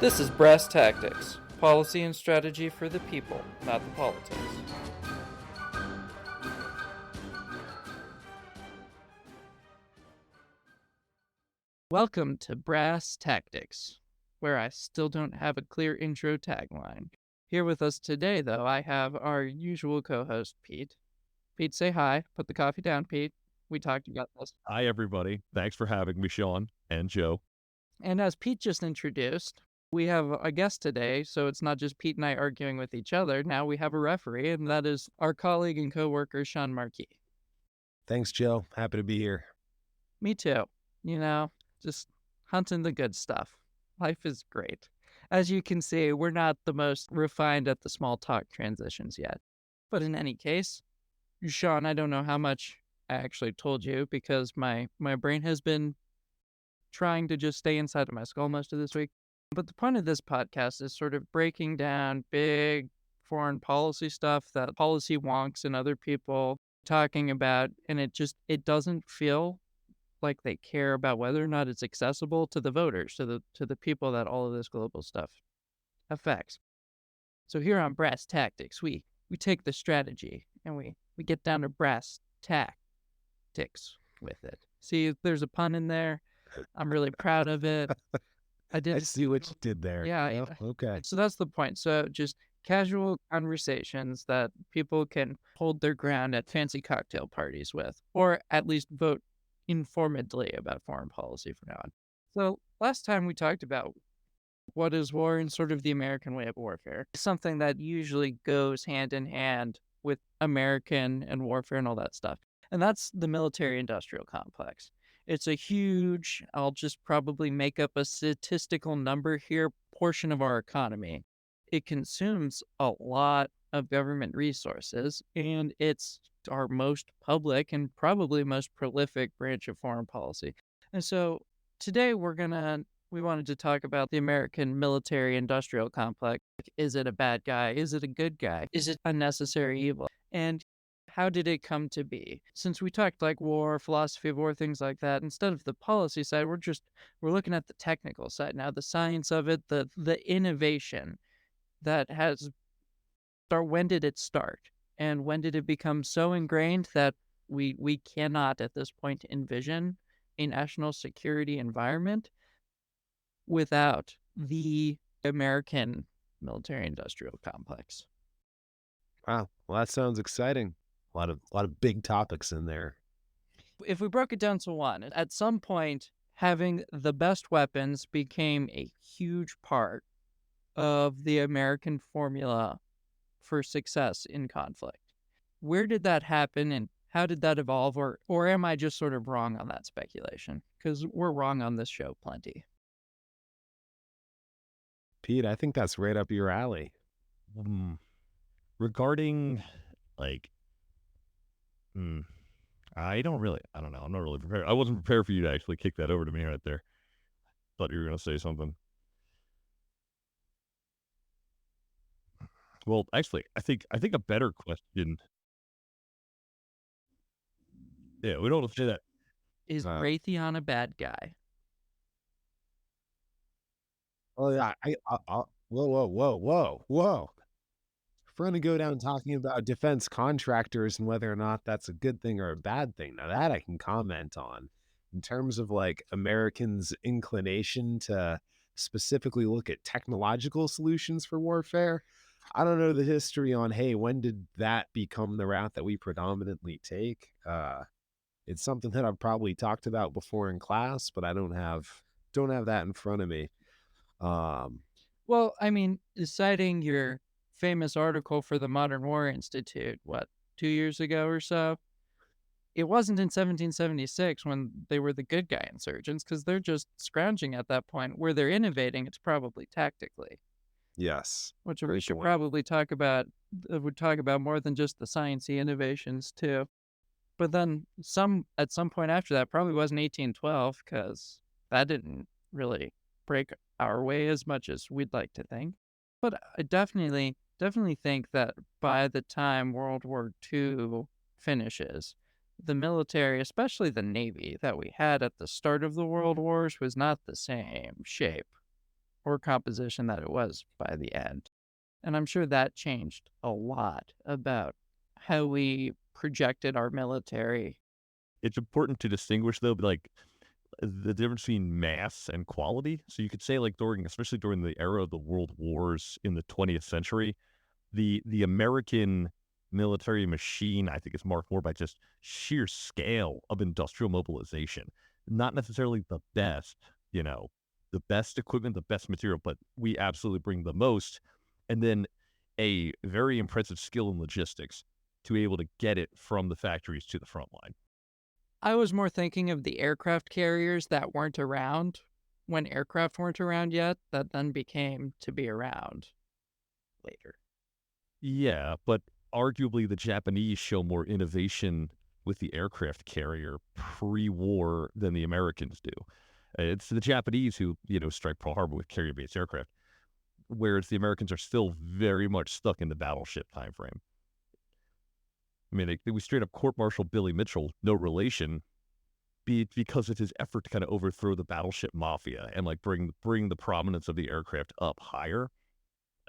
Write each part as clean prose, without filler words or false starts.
This is Brass Tactics, policy and strategy for the people, not the politics. Welcome to Brass Tactics, where I still don't have a clear intro tagline. Here with us today, though, I have our usual co-host, Pete. Pete, say hi. Put the coffee down, Pete. We talked about this. Hi, everybody. Thanks for having me, Sean and Joe. And as Pete just introduced, we have a guest today, so it's not just Pete and I arguing with each other. Now we have a referee, and that is our colleague and co-worker, Sean Marquis. Thanks, Joe. Happy to be here. Me too. You know, just hunting the good stuff. Life is great. As you can see, we're not the most refined at the small talk transitions yet. But in any case, Sean, I don't know how much I actually told you because my brain has been trying to just stay inside of my skull most of this week. But the point of this podcast is sort of breaking down big foreign policy stuff that policy wonks and other people talking about, and it doesn't feel like they care about whether or not it's accessible to the voters, to the people that all of this global stuff affects. So here on Brass Tactics, we take the strategy and we get down to brass tactics with it. See, there's a pun in there. I'm really proud of it. I see what you did there. Yeah. Okay. So that's the point. So just casual conversations that people can hold their ground at fancy cocktail parties with, or at least vote informedly about foreign policy from now on. So last time we talked about what is war and sort of the American way of warfare, something that usually goes hand in hand with American and warfare and all that stuff. And that's the military-industrial complex. It's a huge, I'll just probably make up a statistical number here, portion of our economy. It consumes a lot of government resources, and it's our most public and probably most prolific branch of foreign policy. And so today we wanted to talk about the American military-industrial complex. Is it a bad guy? Is it a good guy? Is it a necessary evil? And how did it come to be? Since we talked like war, philosophy of war, things like that, instead of the policy side, we're looking at the technical side now, the science of it, the innovation that when did it start? And when did it become so ingrained that we cannot at this point envision a national security environment without the American military-industrial complex? Wow. Well, that sounds exciting. A lot of big topics in there. If we broke it down to one, at some point, having the best weapons became a huge part of the American formula for success in conflict. Where did that happen and how did that evolve? Or am I just sort of wrong on that speculation? Because we're wrong on this show plenty. Pete, I think that's right up your alley. Regarding, I don't know. I'm not really prepared. I wasn't prepared for you to actually kick that over to me right there. Thought you were going to say something. Well, actually, I think a better question. Yeah, we don't have to say that. Is Raytheon a bad guy? Oh yeah. Whoa. If we're going to go down talking about defense contractors and whether or not that's a good thing or a bad thing, now that I can comment on. In terms of like Americans' inclination to specifically look at technological solutions for warfare, I don't know the history on, hey, when did that become the route that we predominantly take? It's something that I've probably talked about before in class, but I don't have that in front of me. Well, I mean, citing your famous article for the Modern War Institute, 2 years ago or so, it wasn't in 1776 when they were the good guy insurgents, because they're just scrounging at that point. Where they're innovating, it's probably tactically. Yes. Which we should probably talk about. Would talk about more than just the sciencey innovations too. But then at some point after that, probably wasn't 1812, because that didn't really break our way as much as we'd like to think. But I definitely think that by the time World War II finishes, the military, especially the Navy that we had at the start of the World Wars, was not the same shape or composition that it was by the end. And I'm sure that changed a lot about how we projected our military. It's important to distinguish, though, like, the difference between mass and quality. So you could say, like, especially during the era of the world wars in the 20th century, the American military machine, I think, is marked more by just sheer scale of industrial mobilization. Not necessarily the best equipment, the best material, but we absolutely bring the most. And then a very impressive skill in logistics to be able to get it from the factories to the front line. I was more thinking of the aircraft carriers that weren't around when aircraft weren't around yet, that then became to be around later. Yeah, but arguably the Japanese show more innovation with the aircraft carrier pre-war than the Americans do. It's the Japanese who, strike Pearl Harbor with carrier-based aircraft, whereas the Americans are still very much stuck in the battleship time frame. I mean, we straight up court-martial Billy Mitchell, no relation, because of his effort to kind of overthrow the battleship mafia and like bring the prominence of the aircraft up higher.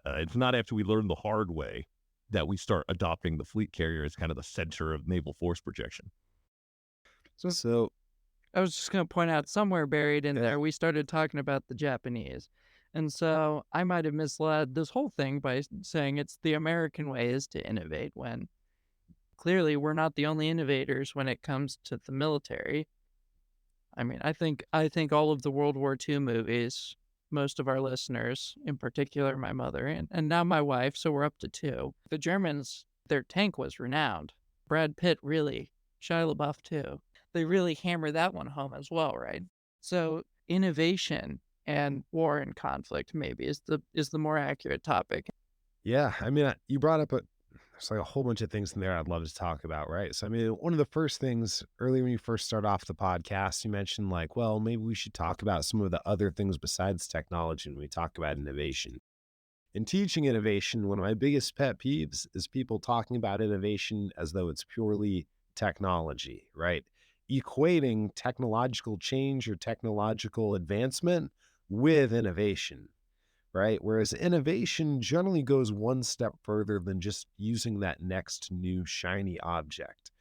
It's not after we learn the hard way that we start adopting the fleet carrier as kind of the center of naval force projection. So I was just going to point out somewhere buried in Yeah. there, we started talking about the Japanese. And so I might have misled this whole thing by saying it's the American way is to innovate when clearly we're not the only innovators when it comes to the military. I mean, I think all of the World War II movies, most of our listeners, in particular my mother and now my wife, so we're up to two. The Germans, their tank was renowned. Brad Pitt really, Shia LaBeouf too. They really hammer that one home as well, right? So innovation and war and conflict maybe is the more accurate topic. Yeah, I mean, you brought up there's like a whole bunch of things in there I'd love to talk about, right? So, I mean, one of the first things early when you first start off the podcast, you mentioned like, well, maybe we should talk about some of the other things besides technology when we talk about innovation. In teaching innovation, one of my biggest pet peeves is people talking about innovation as though it's purely technology, right? Equating technological change or technological advancement with innovation, right? Whereas innovation generally goes one step further than just using that next new shiny object,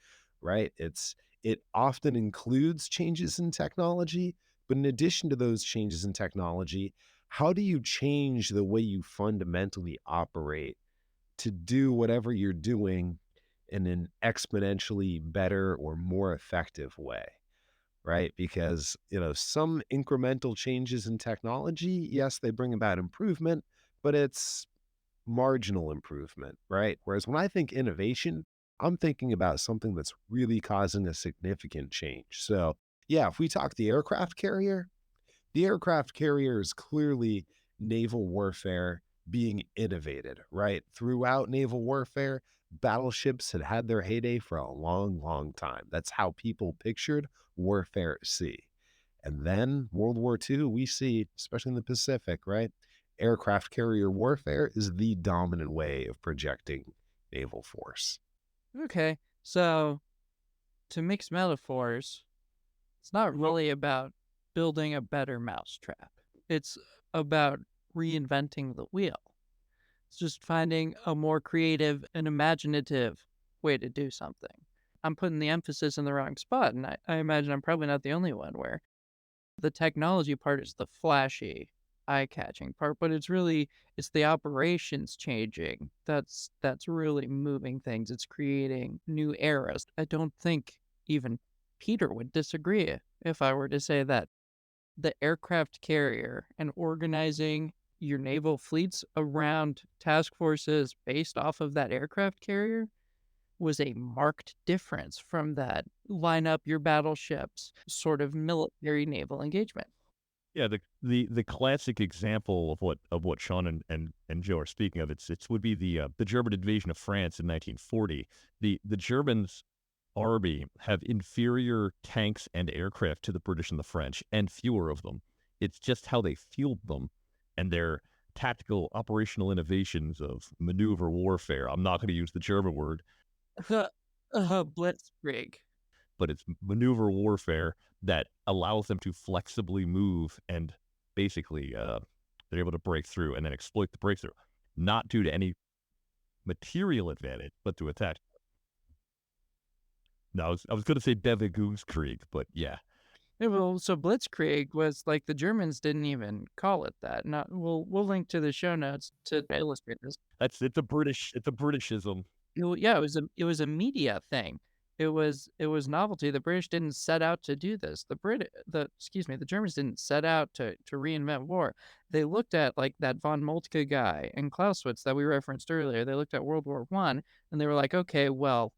right? It often includes changes in technology, but in addition to those changes in technology, how do you change the way you fundamentally operate to do whatever you're doing in an exponentially better or more effective way? Right? Because, some incremental changes in technology, yes, they bring about improvement, but it's marginal improvement, right? Whereas when I think innovation, I'm thinking about something that's really causing a significant change. So, yeah, if we talk the aircraft carrier is clearly naval warfare being innovated, right? Throughout naval warfare, battleships had had their heyday for a long, long time. That's how people pictured warfare at sea. And then World War II, we see, especially in the Pacific, right? Aircraft carrier warfare is the dominant way of projecting naval force. Okay, so to mix metaphors, it's not really about building a better mousetrap. It's about reinventing the wheel. It's just finding a more creative and imaginative way to do something. I'm putting the emphasis in the wrong spot, and I imagine I'm probably not the only one where the technology part is the flashy, eye-catching part, but it's the operations changing that's really moving things. It's creating new eras. I don't think even Peter would disagree if I were to say that the aircraft carrier and organizing your naval fleets around task forces based off of that aircraft carrier was a marked difference from that line up your battleships sort of military naval engagement. Yeah, the classic example of what Sean and Joe are speaking of, it would be the German invasion of France in 1940. The Germans army have inferior tanks and aircraft to the British and the French, and fewer of them. It's just how they field them and their tactical operational innovations of maneuver warfare. I'm not going to use the German word, The Blitzkrieg. but it's maneuver warfare that allows them to flexibly move and basically They're able to break through and then exploit the breakthrough, not due to any material advantage, but to attack. No, I was going to say Bewegungskrieg, but yeah. Yeah, well, so Blitzkrieg was like the Germans didn't even call it that. Not we'll link to the show notes to illustrate this. It's a Britishism. Yeah, it was a media thing. It was novelty. The British didn't set out to do this. The Germans didn't set out to reinvent war. They looked at like that von Moltke guy and Clausewitz that we referenced earlier. They looked at World War One and they were like, okay, well,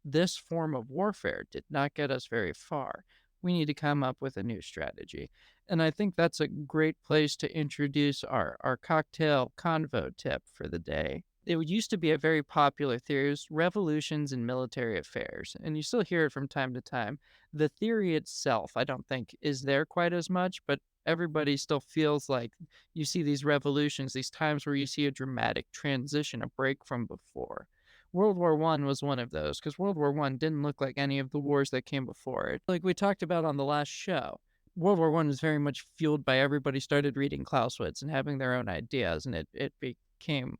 this form of warfare did not get us very far. We need to come up with a new strategy. And I think that's a great place to introduce our cocktail convo tip for the day. It used to be a very popular theory, it was revolutions in military affairs, and you still hear it from time to time. The theory itself, I don't think, is there quite as much, but everybody still feels like you see these revolutions, these times where you see a dramatic transition, a break from before. World War One was one of those because World War One didn't look like any of the wars that came before it. Like we talked about on the last show, World War One was very much fueled by everybody started reading Clausewitz and having their own ideas, and it became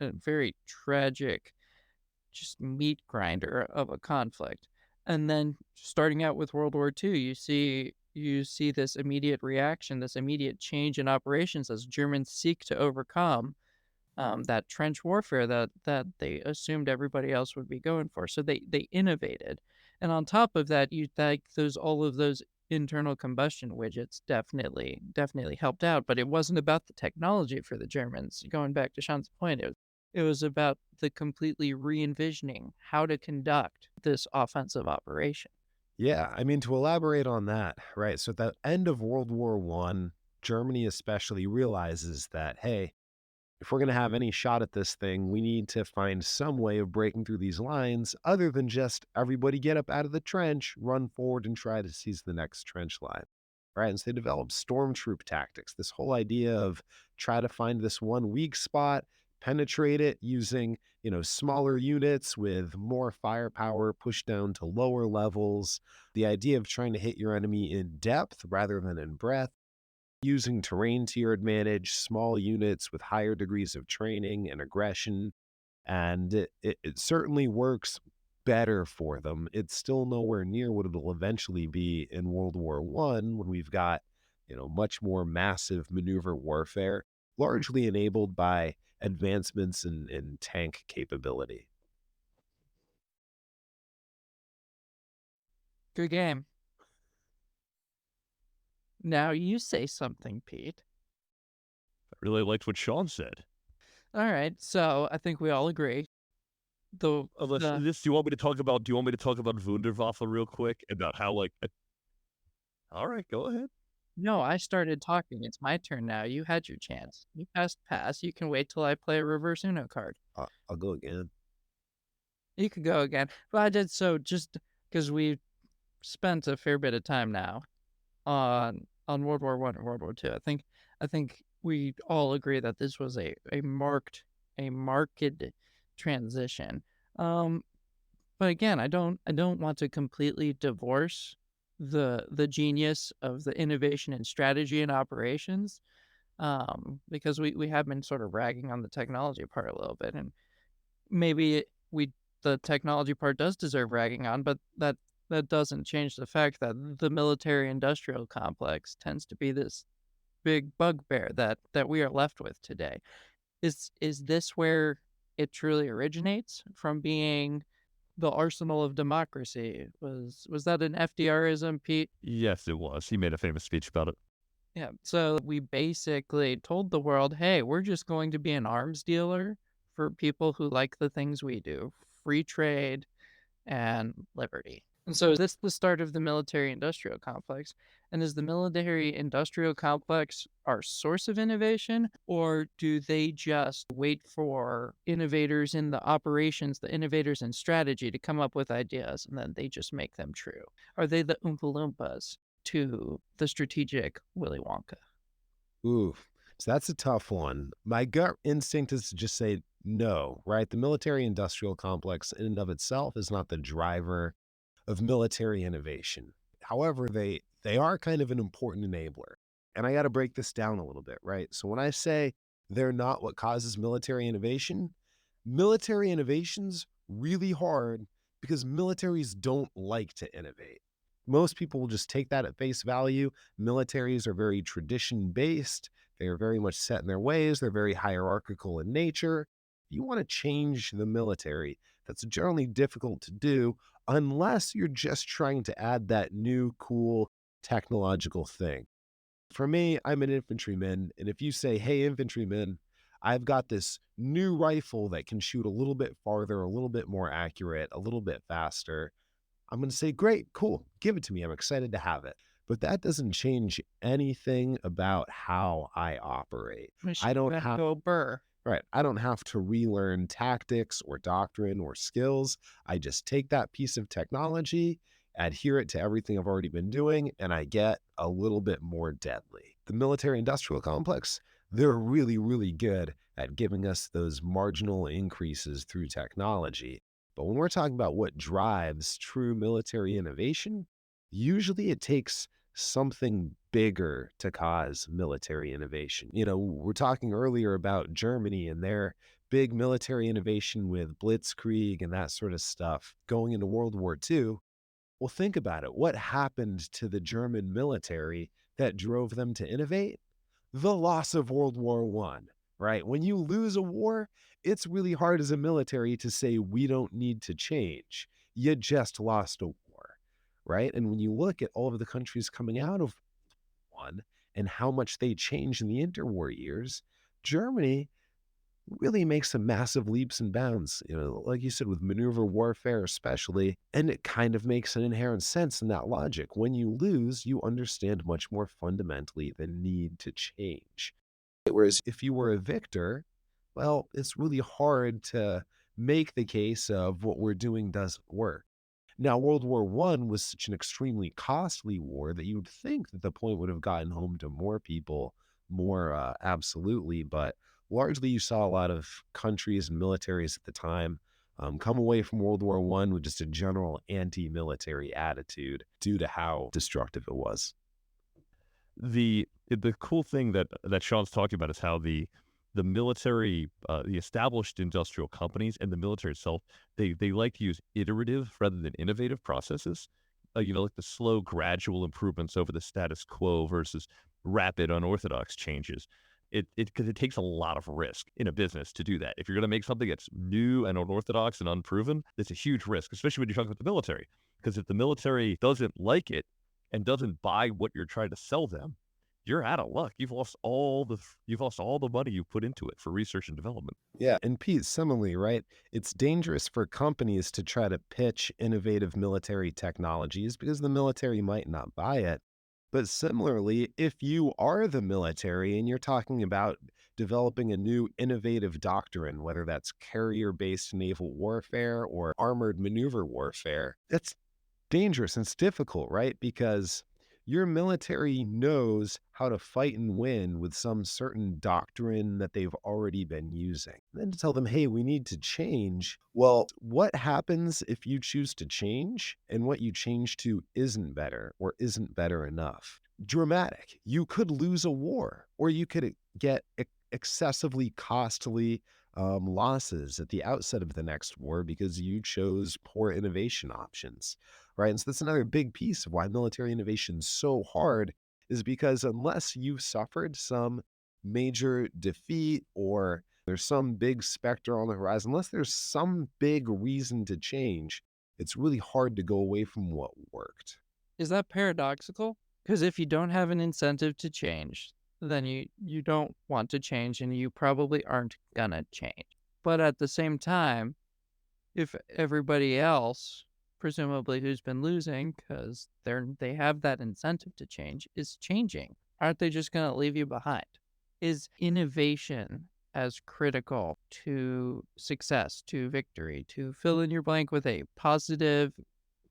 a very tragic, just meat grinder of a conflict. And then starting out with World War Two, you see this immediate reaction, this immediate change in operations as Germans seek to overcome that trench warfare that they assumed everybody else would be going for. So they innovated, and on top of that, you like all of those internal combustion widgets definitely helped out. But it wasn't about the technology for the Germans. Going back to Sean's point, it was about the completely re-envisioning how to conduct this offensive operation. Yeah, I mean, to elaborate on that, right? So at the end of World War One, Germany especially realizes that, hey, if we're going to have any shot at this thing, we need to find some way of breaking through these lines other than just everybody get up out of the trench, run forward, and try to seize the next trench line. Right. And so they developed stormtroop tactics, this whole idea of try to find this one weak spot, penetrate it using, smaller units with more firepower pushed down to lower levels. The idea of trying to hit your enemy in depth rather than in breadth, using terrain to your advantage, small units with higher degrees of training and aggression. And it certainly works better for them. It's still nowhere near what it'll eventually be in World War One when we've got, much more massive maneuver warfare, largely enabled by advancements in tank capability. Good game. Now you say something, Pete. I really liked what Sean said. All right, so I think we all agree. The Unless the this, do you want me to talk about? Do you want me to talk about Wunderwaffe real quick about how like? All right, go ahead. No, I started talking. It's my turn now. You had your chance. You passed pass. You can wait till I play a reverse Uno card. I'll go again. You could go again. But I did so just because we spent a fair bit of time now on World War One and World War Two. I think we all agree that this was a marked transition. But again, I don't want to completely divorce the genius of the innovation and strategy and operations, because we have been sort of ragging on the technology part a little bit, and maybe the technology part does deserve ragging on, but that doesn't change the fact that the military industrial complex tends to be this big bugbear that we are left with today. Is this where it truly originates from being the arsenal of democracy? Was that an FDRism, Pete? Yes, it was. He made a famous speech about it. Yeah. So we basically told the world, hey, we're just going to be an arms dealer for people who like the things we do, free trade and liberty. And so is this the start of the military industrial complex? And is the military industrial complex our source of innovation? Or do they just wait for innovators in the operations, the innovators in strategy to come up with ideas and then they just make them true? Are they the Oompa Loompas to the strategic Willy Wonka? Ooh, so that's a tough one. My gut instinct is to just say no, right? The military industrial complex in and of itself is not the driver of military innovation. However, they are kind of an important enabler. And I got to break this down a little bit, right? So when I say they're not what causes military innovation's really hard because militaries don't like to innovate. Most people will just take that at face value. Militaries are very tradition based. They are very much set in their ways. They're very hierarchical in nature. If you want to change the military, that's generally difficult to do unless you're just trying to add that new, cool technological thing. For me, I'm an infantryman, and if you say, "Hey, infantryman, I've got this new rifle that can shoot a little bit farther, a little bit more accurate, a little bit faster," I'm going to say, "Great, cool, give it to me. I'm excited to have it." But that doesn't change anything about how I operate. Machine I don't gun have go burr. Right. I don't have to relearn tactics or doctrine or skills. I just take that piece of technology, adhere it to everything I've already been doing, and I get a little bit more deadly. The military industrial complex, they're really, really good at giving us those marginal increases through technology. But when we're talking about what drives true military innovation, usually it takes something bigger to cause military innovation. We're talking earlier about Germany and their big military innovation with Blitzkrieg and that sort of stuff going into World War II. Well, think about it. What happened to the German military that drove them to innovate? The loss of World War One, right? When you lose a war, it's really hard as a military to say we don't need to change. You just lost a war, right? And when you look at all of the countries coming out of one and how much they changed in the interwar years, Germany really makes some massive leaps and bounds, like you said, with maneuver warfare, especially. And it kind of makes an inherent sense in that logic. When you lose, you understand much more fundamentally the need to change. Whereas if you were a victor, well, it's really hard to make the case of what we're doing doesn't work. Now, World War One was such an extremely costly war that you would think that the point would have gotten home to more people more absolutely, but largely you saw a lot of countries and militaries at the time come away from World War One with just a general anti-military attitude due to how destructive it was. The cool thing that Sean's talking about is how the military, the established industrial companies and the military itself, they like to use iterative rather than innovative processes. Like the slow, gradual improvements over the status quo versus rapid, unorthodox changes. Because it takes a lot of risk in a business to do that. If you're going to make something that's new and unorthodox and unproven, it's a huge risk, especially when you're talking about the military. Because if the military doesn't like it and doesn't buy what you're trying to sell them, you're out of luck. You've lost all the money you put into it for research and development. Yeah, and Pete, similarly, right? It's dangerous for companies to try to pitch innovative military technologies because the military might not buy it. But similarly, if you are the military and you're talking about developing a new innovative doctrine, whether that's carrier-based naval warfare or armored maneuver warfare, that's dangerous and it's difficult, right? Because your military knows how to fight and win with some certain doctrine that they've already been using. And then to tell them, "Hey, we need to change." Well, what happens if you choose to change and what you change to isn't better or isn't better enough? Dramatic. You could lose a war or you could get excessively costly losses at the outset of the next war because you chose poor innovation options, right? And so that's another big piece of why military innovation is so hard, is because unless you've suffered some major defeat or there's some big specter on the horizon, unless there's some big reason to change, it's really hard to go away from what worked. Is that paradoxical? Because if you don't have an incentive to change, then you don't want to change and you probably aren't gonna change. But at the same time, if everybody else, presumably who's been losing because they have that incentive to change, is changing, aren't they just gonna leave you behind? Is innovation as critical to success, to victory, to fill in your blank with a positive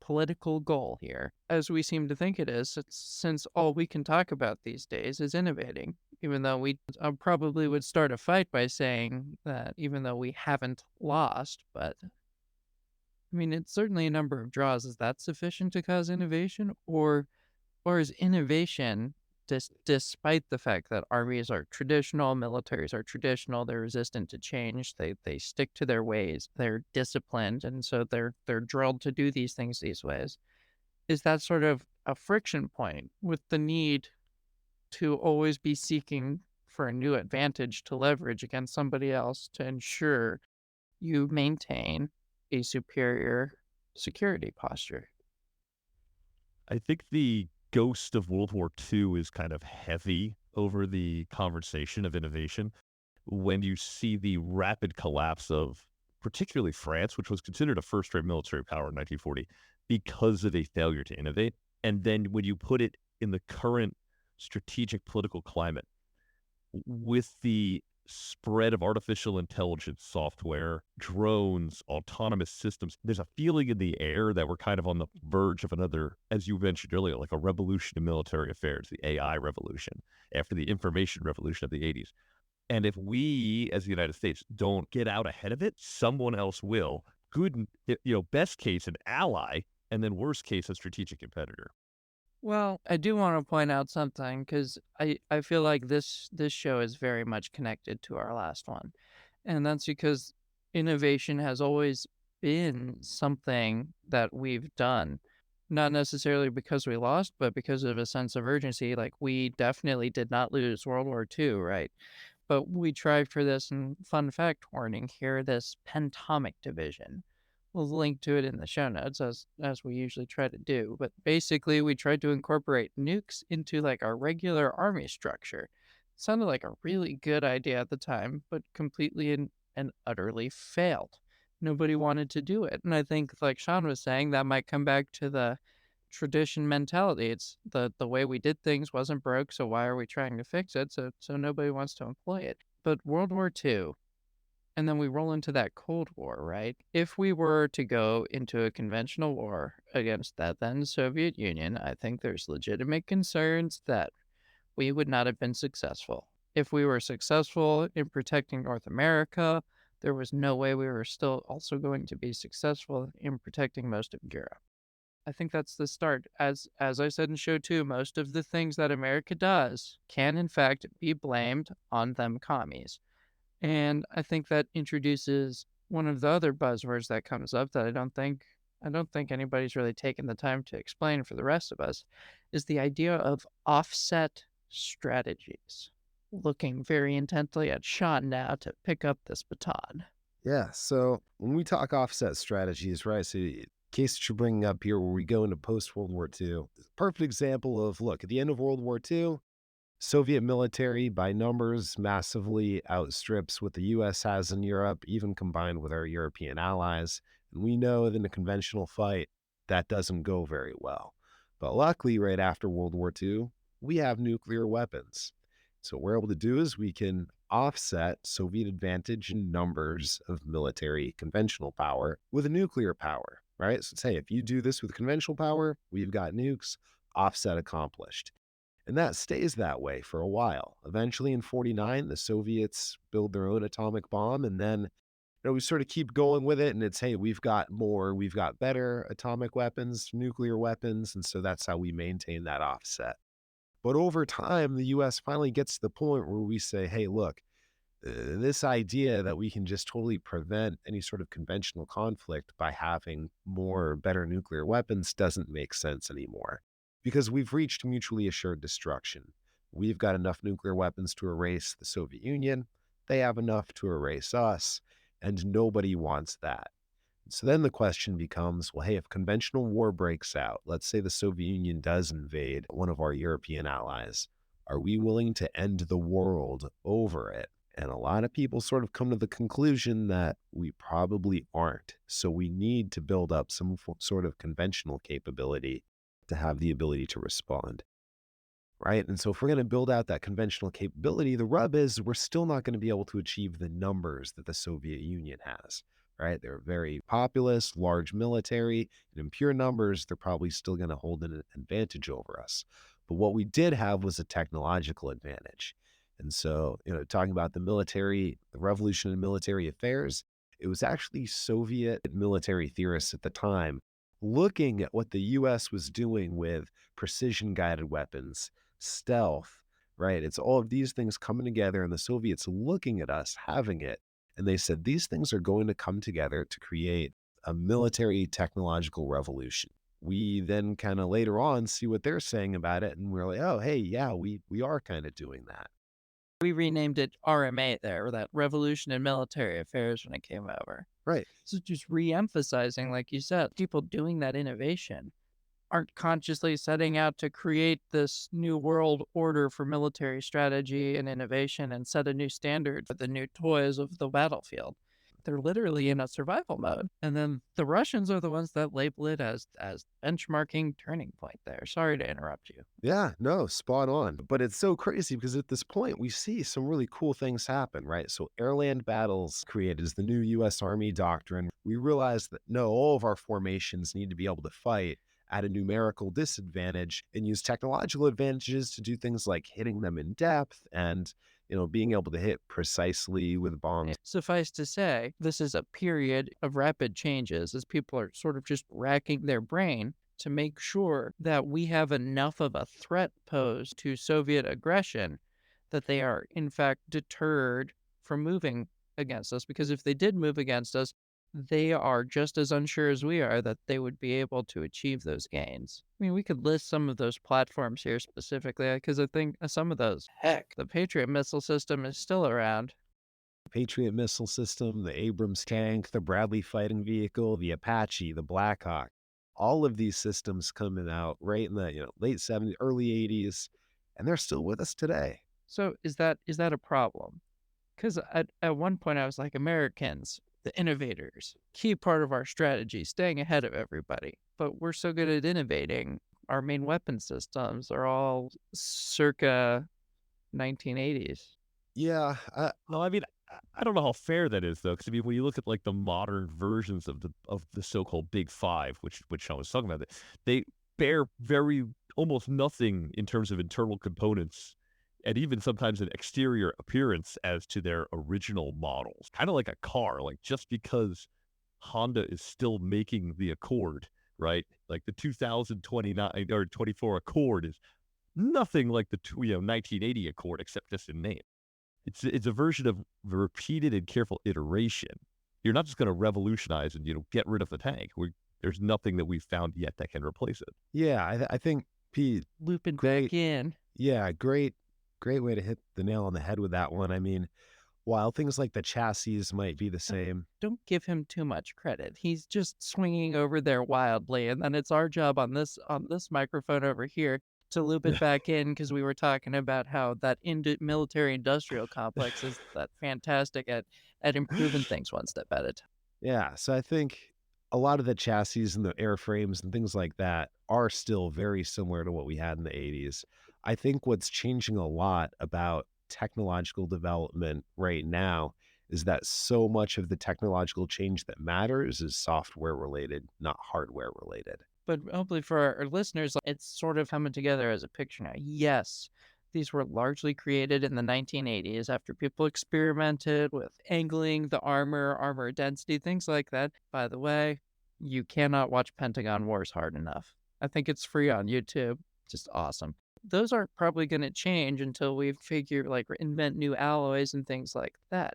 political goal here, as we seem to think it is, since all we can talk about these days is innovating, even though we probably would start a fight by saying that even though we haven't lost, but I mean, it's certainly a number of draws. Is that sufficient to cause innovation, or is innovation despite the fact that armies are traditional, militaries are traditional, they're resistant to change, they stick to their ways, they're disciplined, and so they're drilled to do these things these ways. Is that sort of a friction point with the need to always be seeking for a new advantage to leverage against somebody else to ensure you maintain a superior security posture? I think the ghost of World War II is kind of heavy over the conversation of innovation when you see the rapid collapse of particularly France, which was considered a first-rate military power in 1940 because of a failure to innovate. And then when you put it in the current strategic political climate with the spread of artificial intelligence software, drones, autonomous systems, there's a feeling in the air that we're kind of on the verge of another, as you mentioned earlier, like a revolution in military affairs, the AI revolution after the information revolution of the 80s. And if we, as the United States, don't get out ahead of it, someone else will. Good, best case, an ally, and then worst case, a strategic competitor. Well, I do want to point out something because I feel like this show is very much connected to our last one. And that's because innovation has always been something that we've done. Not necessarily because we lost, but because of a sense of urgency. Like, we definitely did not lose World War II, right? But we tried for this, and fun fact warning here, this pentomic division. We'll link to it in the show notes as we usually try to do. But basically, we tried to incorporate nukes into like our regular army structure. Sounded like a really good idea at the time, but completely and utterly failed. Nobody wanted to do it. And I think, like Sean was saying, that might come back to the tradition mentality. It's the way we did things wasn't broke, so why are we trying to fix it? So nobody wants to employ it. But World War II, and then we roll into that Cold War, right? If we were to go into a conventional war against that then Soviet Union, I think there's legitimate concerns that we would not have been successful. If we were successful in protecting North America, there was no way we were still also going to be successful in protecting most of Europe. I think that's the start. As I said in show 2, most of the things that America does can in fact be blamed on them commies. And I think that introduces one of the other buzzwords that comes up that I don't think anybody's really taken the time to explain for the rest of us, is the idea of offset strategies. Looking very intently at Sean now to pick up this baton. Yeah, so when we talk offset strategies, right? So the case that you're bringing up here where we go into post-World War II, is a perfect example of, look, at the end of World War II, Soviet military by numbers massively outstrips what the US has in Europe, even combined with our European allies. And we know that in a conventional fight, that doesn't go very well. But luckily, right after World War II, we have nuclear weapons. So what we're able to do is we can offset Soviet advantage in numbers of military conventional power with a nuclear power, right? So say if you do this with conventional power, we've got nukes, offset accomplished. And that stays that way for a while. Eventually in 49, the Soviets build their own atomic bomb. And then, we sort of keep going with it. And it's, hey, we've got more, we've got better atomic weapons, nuclear weapons. And so that's how we maintain that offset. But over time, the US finally gets to the point where we say, hey, look, this idea that we can just totally prevent any sort of conventional conflict by having more or better nuclear weapons doesn't make sense anymore because we've reached mutually assured destruction. We've got enough nuclear weapons to erase the Soviet Union. They have enough to erase us, and nobody wants that. So then the question becomes, well, hey, if conventional war breaks out, let's say the Soviet Union does invade one of our European allies, are we willing to end the world over it? And a lot of people sort of come to the conclusion that we probably aren't. So we need to build up some sort of conventional capability to have the ability to respond. Right. And so if we're going to build out that conventional capability, the rub is we're still not going to be able to achieve the numbers that the Soviet Union has. Right. They're very populous, large military, and in pure numbers, they're probably still going to hold an advantage over us. But what we did have was a technological advantage. And so, talking about the military, the revolution in military affairs, it was actually Soviet military theorists at the time looking at what the US was doing with precision guided weapons, stealth, right? It's all of these things coming together, and the Soviets looking at us having it. And they said, these things are going to come together to create a military technological revolution. We then kind of later on see what they're saying about it, and we're like, oh, hey, yeah, we are kind of doing that. We renamed it RMA there, or that Revolution in Military Affairs when it came over. Right. So just re-emphasizing, like you said, people doing that innovation aren't consciously setting out to create this new world order for military strategy and innovation and set a new standard for the new toys of the battlefield. They're literally in a survival mode. And then the Russians are the ones that label it as benchmarking turning point there. Sorry to interrupt you. Yeah, no, spot on. But it's so crazy because at this point we see some really cool things happen, right? So airland battles created as the new US Army doctrine. We realize that no, all of our formations need to be able to fight at a numerical disadvantage and use technological advantages to do things like hitting them in depth and, being able to hit precisely with bombs. Suffice to say, this is a period of rapid changes as people are sort of just racking their brain to make sure that we have enough of a threat posed to Soviet aggression that they are, in fact, deterred from moving against us. Because if they did move against us, they are just as unsure as we are that they would be able to achieve those gains. I mean, we could list some of those platforms here specifically because I think some of those, heck, the Patriot missile system is still around. Patriot missile system, the Abrams tank, the Bradley fighting vehicle, the Apache, the Black Hawk. All of these systems coming out right in the late 70s, early 80s, and they're still with us today. So is that a problem? Because at one point I was like, Americans, the innovators, key part of our strategy, staying ahead of everybody. But we're so good at innovating. Our main weapon systems are all circa 1980s. Yeah, No, I mean, I don't know how fair that is though, because I mean, when you look at like the modern versions of the so-called Big Five, which I was talking about, they bear very almost nothing in terms of internal components, and even sometimes an exterior appearance as to their original models. Kind of like a car, like just because Honda is still making the Accord, right? Like the 2029 or 24 Accord is nothing like the 1980 Accord, except just in name. It's a version of repeated and careful iteration. You're not just going to revolutionize and get rid of the tank. There's nothing that we've found yet that can replace it. yeah, I think Pete, Looping great, back in. yeah, great way to hit the nail on the head with that one. I mean, while things like the chassis might be the same, Don't give him too much credit. He's just swinging over there wildly, and then it's our job on this microphone over here to loop it back in because we were talking about how that military industrial complex is that fantastic at improving things one step at a time. yeah. So I think a lot of the chassis and the airframes and things like that are still very similar to what we had in the 80s. I think what's changing a lot about technological development right now is that so much of the technological change that matters is software related, not hardware related. But hopefully for our listeners, it's sort of coming together as a picture now. Yes, these were largely created in the 1980s after people experimented with angling the armor density, things like that. By the way, you cannot watch Pentagon Wars hard enough. I think it's free on YouTube. Just awesome. Those aren't probably going to change until we figure invent new alloys and things like that.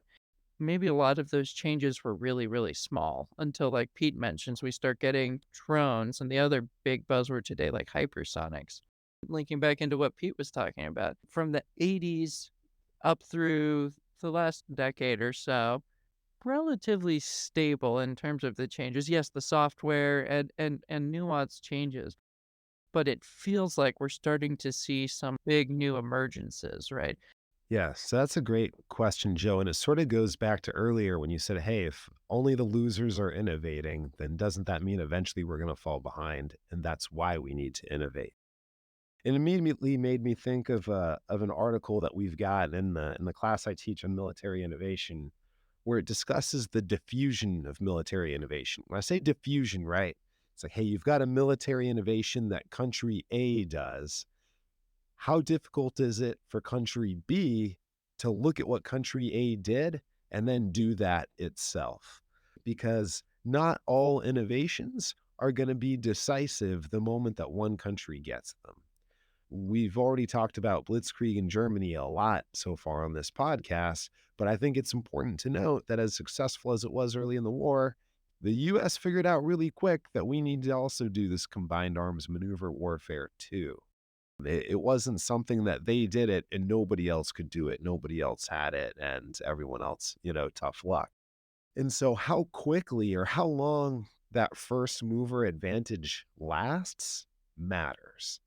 Maybe a lot of those changes were really, really small until, like Pete mentions, we start getting drones and the other big buzzword today, like hypersonics. Linking back into what Pete was talking about, from the 80s up through the last decade or so, relatively stable in terms of the changes. Yes, the software and nuance changes, but it feels like we're starting to see some big new emergences, right? Yeah, so that's a great question, Joe. And it sort of goes back to earlier when you said, hey, if only the losers are innovating, then doesn't that mean eventually we're going to fall behind? And that's why we need to innovate. It immediately made me think of an article that we've got in the class I teach on military innovation, where it discusses the diffusion of military innovation. When I say diffusion, right, it's like, hey, you've got a military innovation that country A does. How difficult is it for country B to look at what country A did and then do that itself? Because not all innovations are going to be decisive the moment that one country gets them. We've already talked about Blitzkrieg in Germany a lot so far on this podcast, but I think it's important to note that as successful as it was early in the war, the US figured out really quick that we need to also do this combined arms maneuver warfare too. It wasn't something that they did it and nobody else could do it. Nobody else had it, and everyone else, tough luck. And so, how quickly or how long that first mover advantage lasts matters,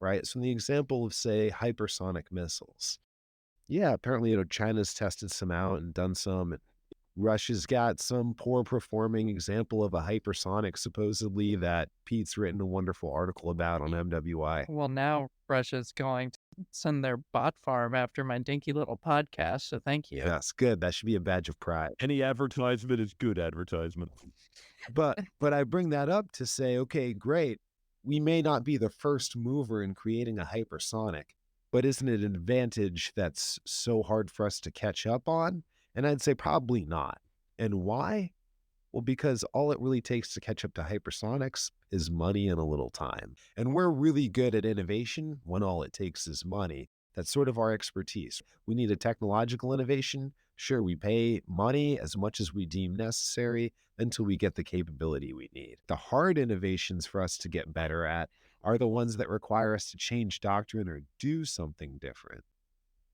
right? So, in the example of, say, hypersonic missiles, yeah, apparently, China's tested some out and done some. And Russia's got some poor performing example of a hypersonic, supposedly, that Pete's written a wonderful article about on MWI. Well, now Russia's going to send their bot farm after my dinky little podcast, so thank you. That's good. That should be a badge of pride. Any advertisement is good advertisement. But I bring that up to say, okay, great. We may not be the first mover in creating a hypersonic, but isn't it an advantage that's so hard for us to catch up on? And I'd say probably not. And why? Well, because all it really takes to catch up to hypersonics is money and a little time. And we're really good at innovation when all it takes is money. That's sort of our expertise. We need a technological innovation. Sure, we pay money as much as we deem necessary until we get the capability we need. The hard innovations for us to get better at are the ones that require us to change doctrine or do something different.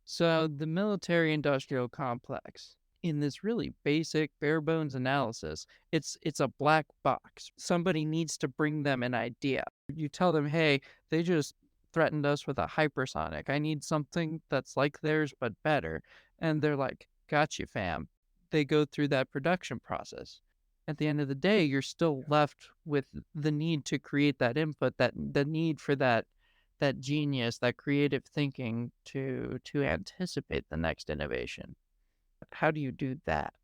So the military-industrial complex, in this really basic, bare-bones analysis, it's a black box. Somebody needs to bring them an idea. You tell them, hey, they just threatened us with a hypersonic. I need something that's like theirs but better. And they're like, got you, fam. They go through that production process. At the end of the day, you're still left with the need to create that input, that the need for that genius, that creative thinking to anticipate the next innovation. How do you do that?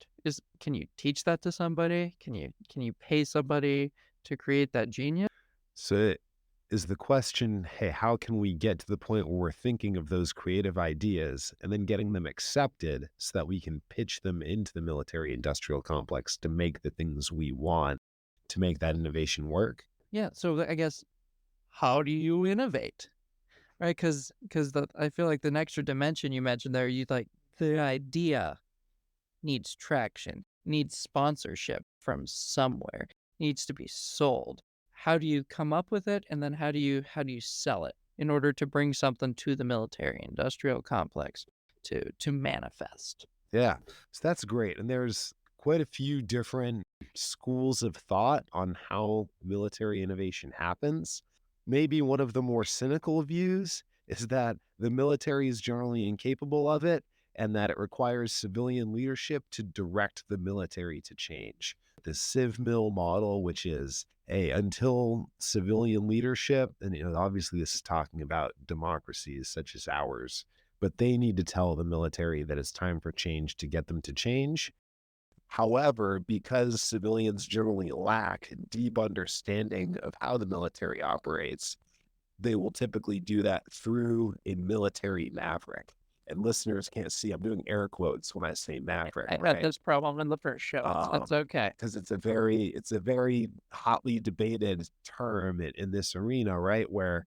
Can you teach that to somebody? Can you pay somebody to create that genius? So is the question, hey, how can we get to the point where we're thinking of those creative ideas and then getting them accepted so that we can pitch them into the military industrial complex to make the things we want to make that innovation work? Yeah, so I guess, how do you innovate? Right? Because I feel like the extra dimension you mentioned there, the idea needs traction, needs sponsorship from somewhere, needs to be sold. How do you come up with it, and then how do you sell it in order to bring something to the military industrial complex to manifest? Yeah, so that's great. And there's quite a few different schools of thought on how military innovation happens. Maybe one of the more cynical views is that the military is generally incapable of it and that it requires civilian leadership to direct the military to change. The civ mil model, which is until civilian leadership, and obviously this is talking about democracies such as ours, but they need to tell the military that it's time for change to get them to change. However, because civilians generally lack deep understanding of how the military operates, they will typically do that through a military maverick. And listeners can't see, I'm doing air quotes when I say maverick. I had this problem in the first show. That's okay. Because it's a very hotly debated term in this arena, right? Where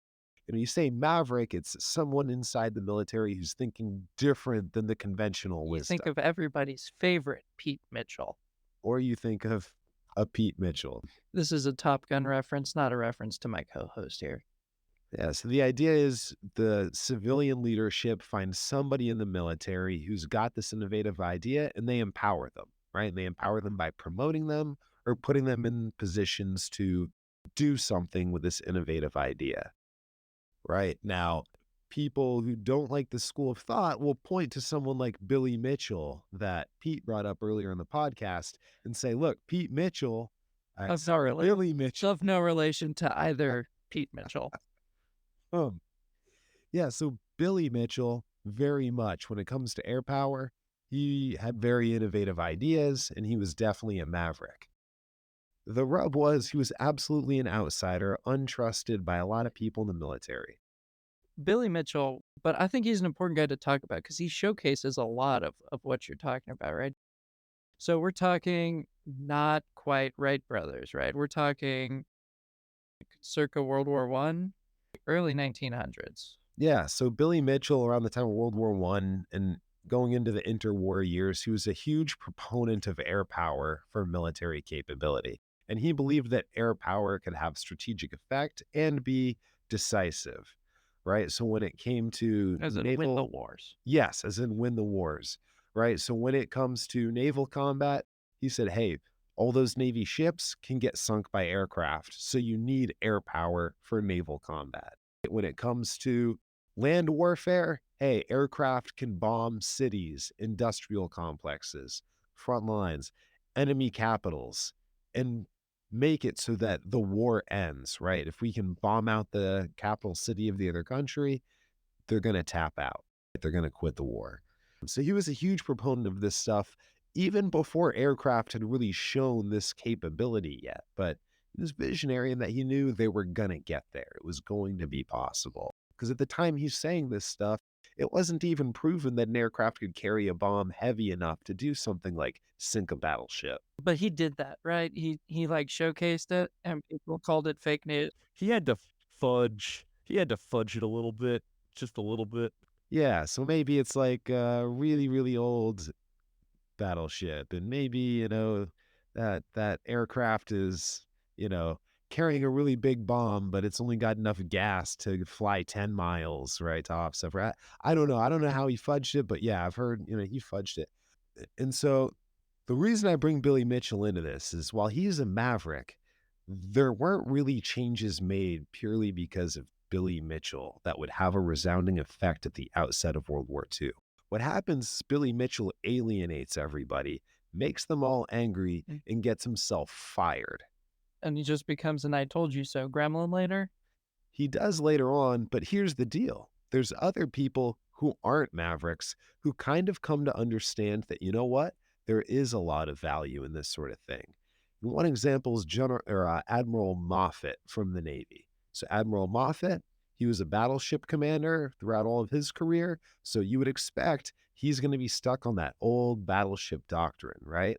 you say maverick, it's someone inside the military who's thinking different than the conventional You wisdom. think of everybody's favorite Pete Mitchell. Or you think of a Pete Mitchell. This is a Top Gun reference, not a reference to my co-host here. Yeah, so the idea is the civilian leadership finds somebody in the military who's got this innovative idea and they empower them, right? And they empower them by promoting them or putting them in positions to do something with this innovative idea. Right. Now, people who don't like the school of thought will point to someone like Billy Mitchell that Pete brought up earlier in the podcast and say, look, Pete Mitchell, Billy Mitchell. Of no relation to either Pete Mitchell. Yeah, so Billy Mitchell, very much when it comes to air power, he had very innovative ideas and he was definitely a maverick. The rub was he was absolutely an outsider, untrusted by a lot of people in the military. Billy Mitchell, but I think he's an important guy to talk about because he showcases a lot of what you're talking about, right? So we're talking not quite Wright brothers, right? We're talking circa World War I, early 1900s. Yeah, so Billy Mitchell, around the time of World War One and going into the interwar years, he was a huge proponent of air power for military capability. And he believed that air power could have strategic effect and be decisive, right? So when it came to As in win the naval, wars. yes, as in win the wars, right? So when it comes to naval combat, he said, hey, all those Navy ships can get sunk by aircraft. So you need air power for naval combat. When it comes to land warfare, hey, aircraft can bomb cities, industrial complexes, front lines, enemy capitals, and make it so that the war ends, right? If we can bomb out the capital city of the other country, they're going to tap out. They're going to quit the war. So he was a huge proponent of this stuff even before aircraft had really shown this capability yet. But he was visionary in that he knew they were going to get there. It was going to be possible. Because at the time he's saying this stuff, it wasn't even proven that an aircraft could carry a bomb heavy enough to do something like sink a battleship. But he did that, right? He like showcased it and people called it fake news. He had to fudge. He had to fudge it a little bit, just a little bit. Yeah, so maybe it's like a really, really old battleship, and maybe, that aircraft is, carrying a really big bomb, but it's only got enough gas to fly 10 miles, right, to offset. Right? I don't know. I don't know how he fudged it, but yeah, I've heard, he fudged it. And so the reason I bring Billy Mitchell into this is while he's a maverick, there weren't really changes made purely because of Billy Mitchell that would have a resounding effect at the outset of World War II. What happens is Billy Mitchell alienates everybody, makes them all angry, Mm. and gets himself fired. And he just becomes an I told you so gremlin later. He does later on, but here's the deal. There's other people who aren't mavericks who kind of come to understand that, you know what? There is a lot of value in this sort of thing. And one example is Admiral Moffett from the Navy. So Admiral Moffett, he was a battleship commander throughout all of his career. So you would expect he's going to be stuck on that old battleship doctrine, right?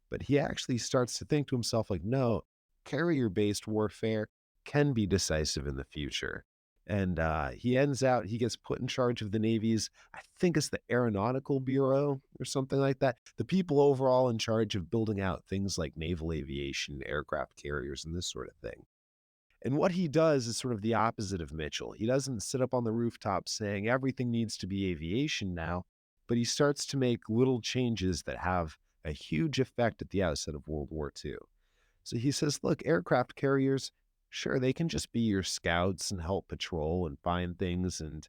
But he actually starts to think to himself like, no, carrier-based warfare can be decisive in the future. And he gets put in charge of the Navy's, I think it's the Aeronautical Bureau or something like that. The people overall in charge of building out things like naval aviation, aircraft carriers, and this sort of thing. And what he does is sort of the opposite of Mitchell. He doesn't sit up on the rooftop saying everything needs to be aviation now, but he starts to make little changes that have a huge effect at the outset of World War II. So he says, look, aircraft carriers, sure, they can just be your scouts and help patrol and find things and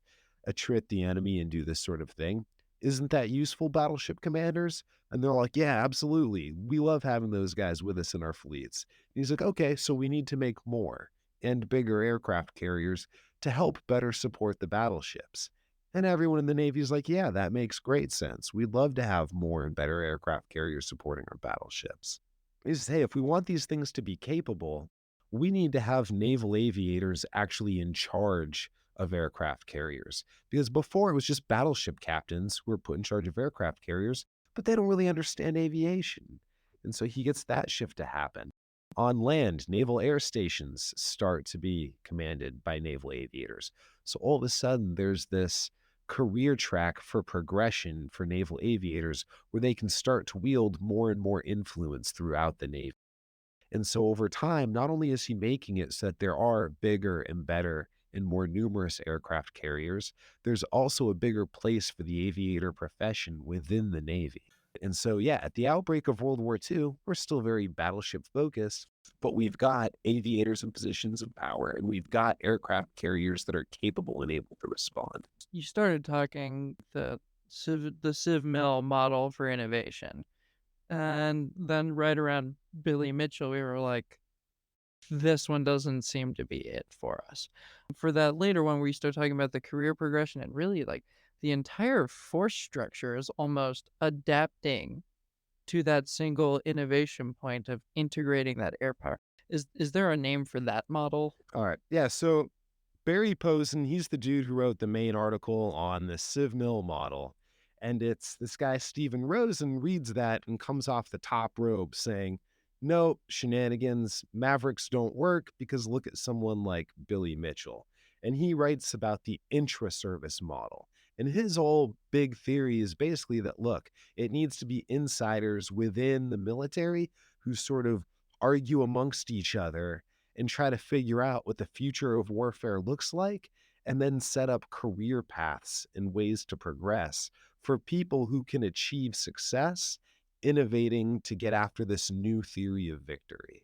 attrit the enemy and do this sort of thing. Isn't that useful, battleship commanders? And they're like, yeah, absolutely. We love having those guys with us in our fleets. And he's like, okay, so we need to make more and bigger aircraft carriers to help better support the battleships. And everyone in the Navy is like, yeah, that makes great sense. We'd love to have more and better aircraft carriers supporting our battleships. He says, hey, if we want these things to be capable, we need to have naval aviators actually in charge of aircraft carriers. Because before it was just battleship captains who were put in charge of aircraft carriers, but they don't really understand aviation. And so he gets that shift to happen. On land, naval air stations start to be commanded by naval aviators. So all of a sudden, there's this career track for progression for naval aviators where they can start to wield more and more influence throughout the Navy. And so over time, not only is he making it so that there are bigger and better and more numerous aircraft carriers, there's also a bigger place for the aviator profession within the Navy. And so, yeah, at the outbreak of World War II, we're still very battleship focused, but we've got aviators in positions of power and we've got aircraft carriers that are capable and able to respond. You started talking the Civ Mill model for innovation. And then right around Billy Mitchell, we were like, this one doesn't seem to be it for us. For that later one where you start talking about the career progression and really like the entire force structure is almost adapting to that single innovation point of integrating that air power. Is there a name for that model? All right. Yeah. So Barry Posen, he's the dude who wrote the main article on the Civ Mill model. And it's this guy, Stephen Rosen, reads that and comes off the top rope saying, no, shenanigans, Mavericks don't work because look at someone like Billy Mitchell. And he writes about the intra-service model. And his whole big theory is basically that, look, it needs to be insiders within the military who sort of argue amongst each other and try to figure out what the future of warfare looks like, and then set up career paths and ways to progress for people who can achieve success innovating to get after this new theory of victory.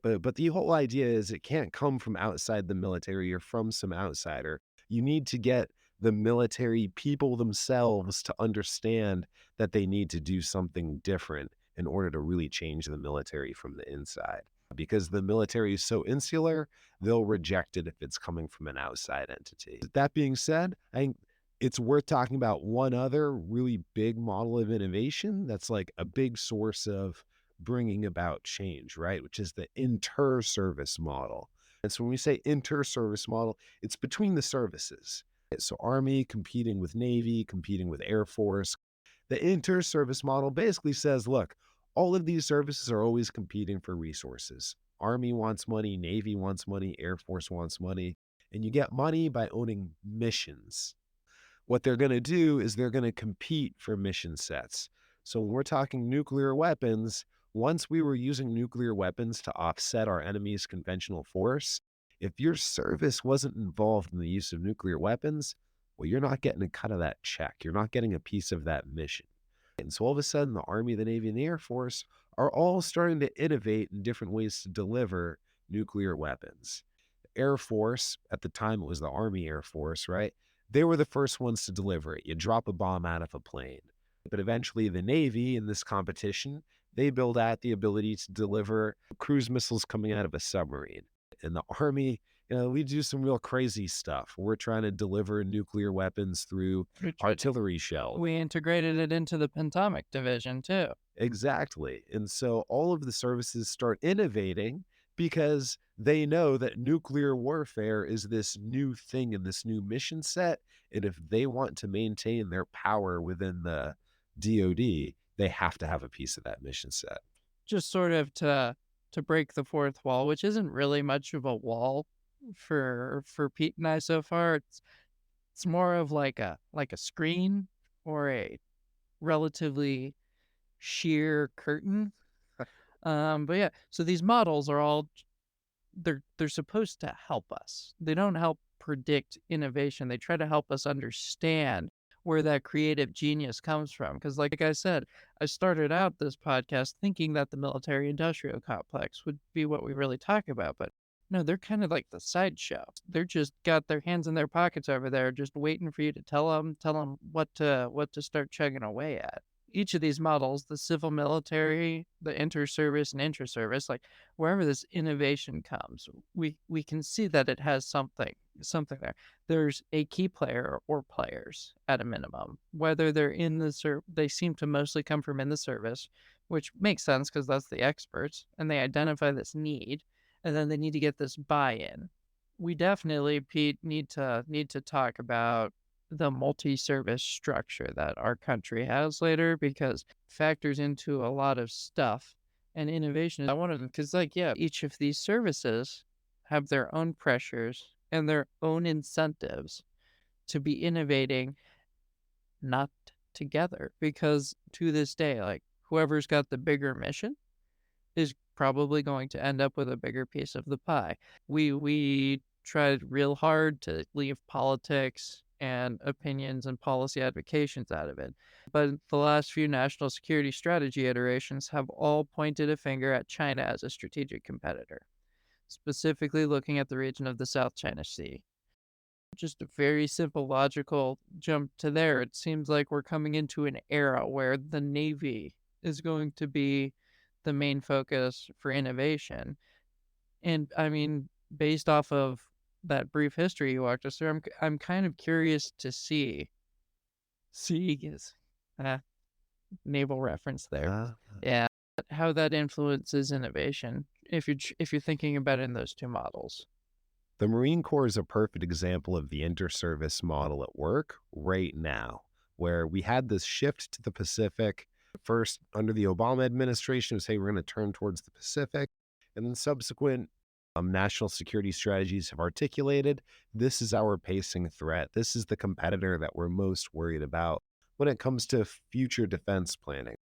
But the whole idea is it can't come from outside the military or from some outsider. You need to get the military people themselves to understand that they need to do something different in order to really change the military from the inside. Because the military is so insular, they'll reject it if it's coming from an outside entity. That being said, I think it's worth talking about one other really big model of innovation that's like a big source of bringing about change, right? Which is the inter-service model. And so when we say inter-service model, it's between the services. So Army competing with Navy, competing with Air Force. The inter-service model basically says, look, all of these services are always competing for resources. Army wants money, Navy wants money, Air Force wants money, and you get money by owning missions. What they're going to do is they're going to compete for mission sets. So when we're talking nuclear weapons, once we were using nuclear weapons to offset our enemy's conventional force, if your service wasn't involved in the use of nuclear weapons, well, you're not getting a cut of that check. You're not getting a piece of that mission. And so all of a sudden, the Army, the Navy, and the Air Force are all starting to innovate in different ways to deliver nuclear weapons. Air Force, at the time it was the Army Air Force, right? They were the first ones to deliver it. You drop a bomb out of a plane. But eventually the Navy in this competition, they build out the ability to deliver cruise missiles coming out of a submarine. And the Army, we do some real crazy stuff. We're trying to deliver nuclear weapons through Which artillery shells. we integrated it into the Pentomic division too. Exactly. And so all of the services start innovating because they know that nuclear warfare is this new thing in this new mission set. And if they want to maintain their power within the DoD, they have to have a piece of that mission set. Just sort of to break the fourth wall, which isn't really much of a wall for Pete and I so far. It's more of like a screen or a relatively sheer curtain. But yeah, so these models are all they're supposed to help us. They don't help predict innovation. They try to help us understand where that creative genius comes from. Because like I said, I started out this podcast thinking that the military industrial complex would be what we really talk about, but no, they're kind of like the sideshow. They're just got their hands in their pockets over there, just waiting for you to tell them what to start chugging away at. Each of these models, the civil military, the inter-service and intra-service, like wherever this innovation comes, we can see that it has something there. There's a key player or players at a minimum, whether they're in the they seem to mostly come from in the service, which makes sense because that's the experts, and they identify this need, and then they need to get this buy-in. We definitely, Pete, need to talk about the multi-service structure that our country has later, because it factors into a lot of stuff and innovation. I wanted, because like, yeah, each of these services have their own pressures and their own incentives to be innovating, not together, because to this day, like whoever's got the bigger mission is probably going to end up with a bigger piece of the pie. We tried real hard to leave politics and opinions and policy advocations out of it. But the last few national security strategy iterations have all pointed a finger at China as a strategic competitor, specifically looking at the region of the South China Sea. Just a very simple logical jump to there. It seems like we're coming into an era where the Navy is going to be the main focus for innovation. And I mean, based off of that brief history you walked us through, I'm kind of curious to see is naval reference there. Yeah, how that influences innovation if you're thinking about it in those two models. The Marine Corps is a perfect example of the inter-service model at work right now, where we had this shift to the Pacific. First, under the Obama administration, was, hey, we're going to turn towards the Pacific. And then subsequent national security strategies have articulated, this is our pacing threat. This is the competitor that we're most worried about when it comes to future defense planning.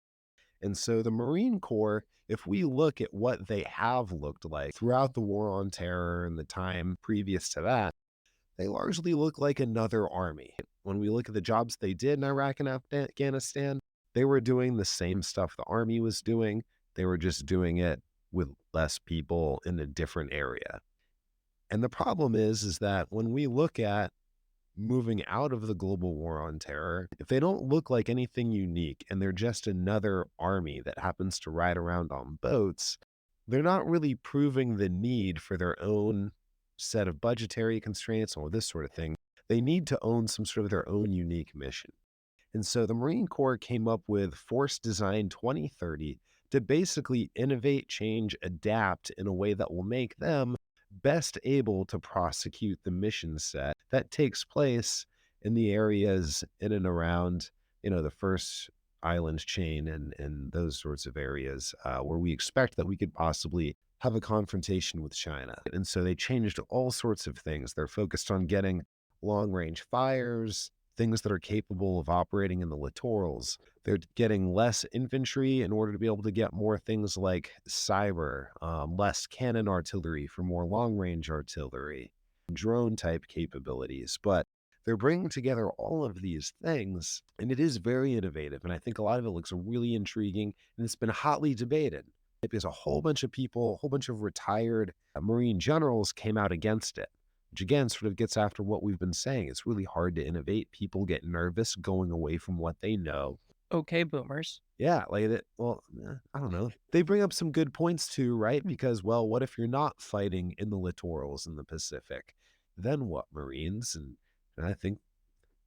And so the Marine Corps, if we look at what they have looked like throughout the War on Terror and the time previous to that, they largely look like another army. When we look at the jobs they did in Iraq and Afghanistan, they were doing the same stuff the army was doing. They were just doing it with less people in a different area. And the problem is that when we look at moving out of the global war on terror, if they don't look like anything unique and they're just another army that happens to ride around on boats, they're not really proving the need for their own set of budgetary constraints or this sort of thing. They need to own some sort of their own unique mission. And so the Marine Corps came up with Force Design 2030 to basically innovate, change, adapt in a way that will make them best able to prosecute the mission set that takes place in the areas in and around, the first island chain and those sorts of areas where we expect that we could possibly have a confrontation with China. And so they changed all sorts of things. They're focused on getting long range fires, things that are capable of operating in the littorals. They're getting less infantry in order to be able to get more things like cyber, less cannon artillery for more long-range artillery, drone type capabilities. But they're bringing together all of these things, and it is very innovative. And I think a lot of it looks really intriguing, and it's been hotly debated because a whole bunch of people, a whole bunch of retired Marine generals came out against it, which again sort of gets after what we've been saying. It's really hard to innovate. People get nervous going away from what they know. Okay, boomers. Yeah, like that. Well, I don't know. They bring up some good points too, right? Because, well, what if you're not fighting in the littorals in the Pacific? Then what, Marines? And I think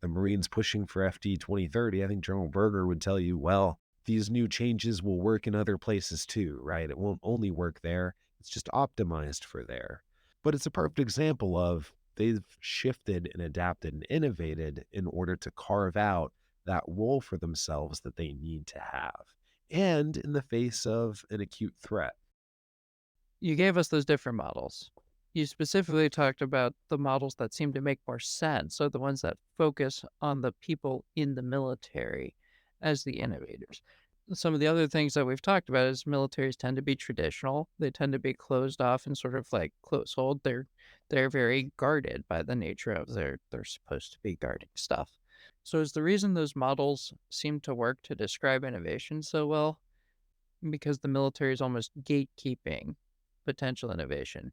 the Marines pushing for FD 2030, I think General Berger would tell you, well, these new changes will work in other places too, right? It won't only work there. It's just optimized for there. But it's a perfect example of they've shifted and adapted and innovated in order to carve out that role for themselves that they need to have, and in the face of an acute threat. You gave us those different models. You specifically talked about the models that seem to make more sense, so the ones that focus on the people in the military as the innovators. Some of the other things that we've talked about is militaries tend to be traditional. They tend to be closed off and sort of like close hold. They're very guarded by the nature of they're supposed to be guarding stuff. So is the reason those models seem to work to describe innovation so well because the military is almost gatekeeping potential innovation?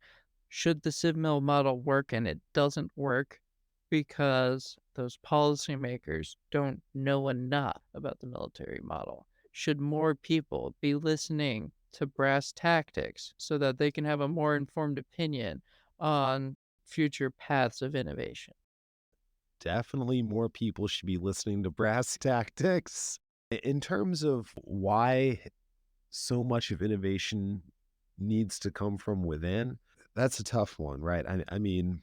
Should the CivMil model work and it doesn't work because those policymakers don't know enough about the military model? Should more people be listening to brass tactics so that they can have a more informed opinion on future paths of innovation? Definitely more people should be listening to brass tactics. In terms of why so much of innovation needs to come from within, that's a tough one, right? I mean,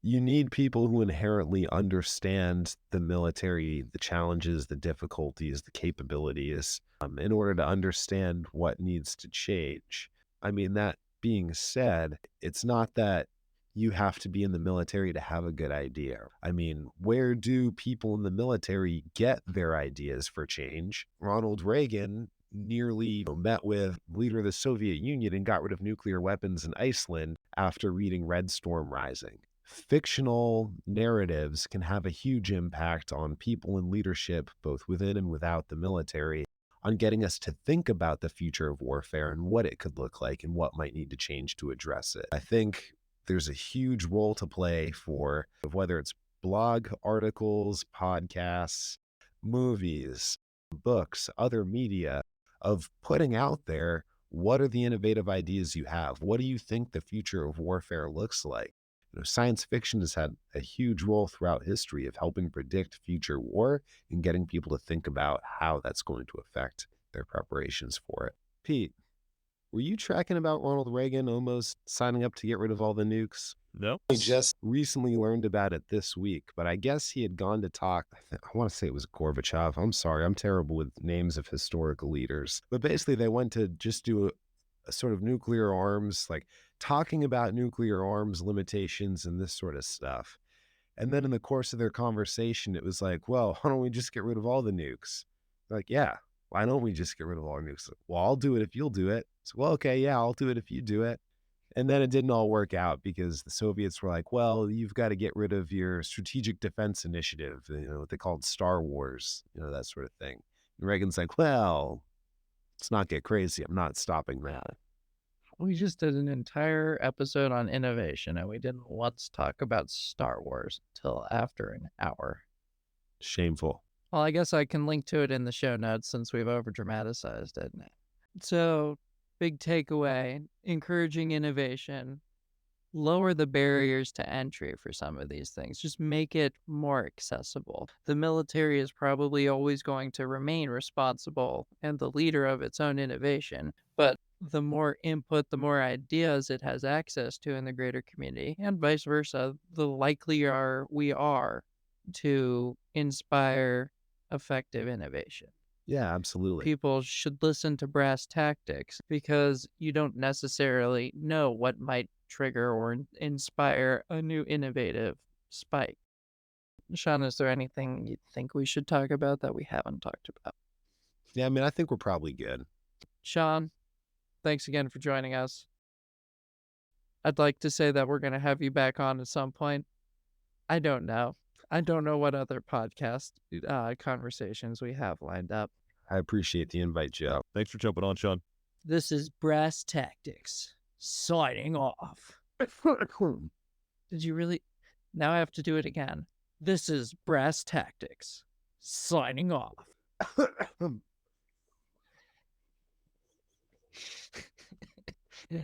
you need people who inherently understand the military, the challenges, the difficulties, the capabilities, in order to understand what needs to change. I mean, that being said, it's not that you have to be in the military to have a good idea. I mean, where do people in the military get their ideas for change? Ronald Reagan nearly met with the leader of the Soviet Union and got rid of nuclear weapons in Iceland after reading Red Storm Rising. Fictional narratives can have a huge impact on people in leadership, both within and without the military, on getting us to think about the future of warfare and what it could look like and what might need to change to address it. I think there's a huge role to play for whether it's blog articles, podcasts, movies, books, other media, of putting out there, what are the innovative ideas you have? What do you think the future of warfare looks like? Science fiction has had a huge role throughout history of helping predict future war and getting people to think about how that's going to affect their preparations for it. Pete, were you tracking about Ronald Reagan almost signing up to get rid of all the nukes? No. I just recently learned about it this week, but I guess he had gone to talk. I want to say it was Gorbachev. I'm sorry, I'm terrible with names of historical leaders. But basically, they went to just do sort of nuclear arms, like talking about nuclear arms limitations and this sort of stuff. And then in the course of their conversation, it was like, well, why don't we just get rid of all the nukes? They're like, yeah, why don't we just get rid of all the nukes? Well, I'll do it if you'll do it. So, well, okay, yeah, I'll do it if you do it. And then it didn't all work out because the Soviets were like, well, you've got to get rid of your strategic defense initiative, what they called Star Wars, that sort of thing. And Reagan's like, well, let's not get crazy. I'm not stopping that. We just did an entire episode on innovation, and we didn't once talk about Star Wars until after an hour. Shameful. Well, I guess I can link to it in the show notes since we've over-dramatized it. So, big takeaway, encouraging innovation, lower the barriers to entry for some of these things. Just make it more accessible. The military is probably always going to remain responsible and the leader of its own innovation, but the more input, the more ideas it has access to in the greater community, and vice versa, the likelier we are to inspire effective innovation. Yeah, absolutely. People should listen to brass tactics because you don't necessarily know what might trigger or inspire a new innovative spike. Sean, is there anything you think we should talk about that we haven't talked about? Yeah, I mean, I think we're probably good. Sean, thanks again for joining us. I'd like to say that we're going to have you back on at some point. I don't know. I don't know what other podcast conversations we have lined up. I appreciate the invite, Joe. Thanks for jumping on, Sean. This is Brass Tactics, signing off. Did you really? Now I have to do it again. This is Brass Tactics, signing off. Yeah.